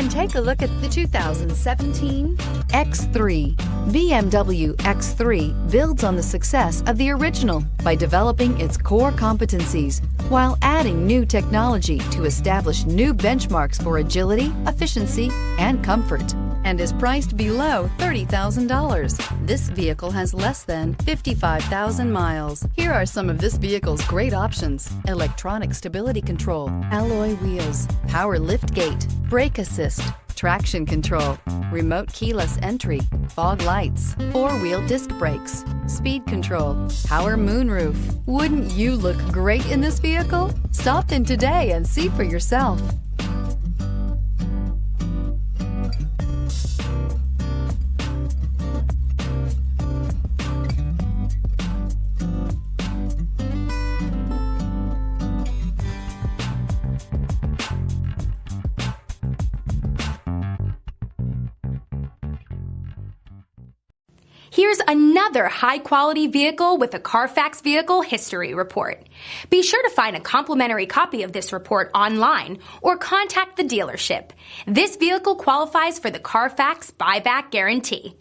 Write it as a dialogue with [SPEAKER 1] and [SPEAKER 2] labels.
[SPEAKER 1] And take a look at the 2017 X3. BMW X3 builds on the success of the original by developing its core competencies while adding new technology to establish new benchmarks for agility, efficiency, and comfort, and is priced below $30,000. This vehicle has less than 55,000 miles. Here are some of this vehicle's great options: electronic stability control, alloy wheels, power liftgate, brake assist, traction control, remote keyless entry, fog lights, four-wheel disc brakes, speed control, power moonroof. Wouldn't you look great in this vehicle? Stop in today and see for yourself.
[SPEAKER 2] Here's another high-quality vehicle with a Carfax Vehicle History Report. Be sure to find a complimentary copy of this report online or contact the dealership. This vehicle qualifies for the Carfax Buyback Guarantee.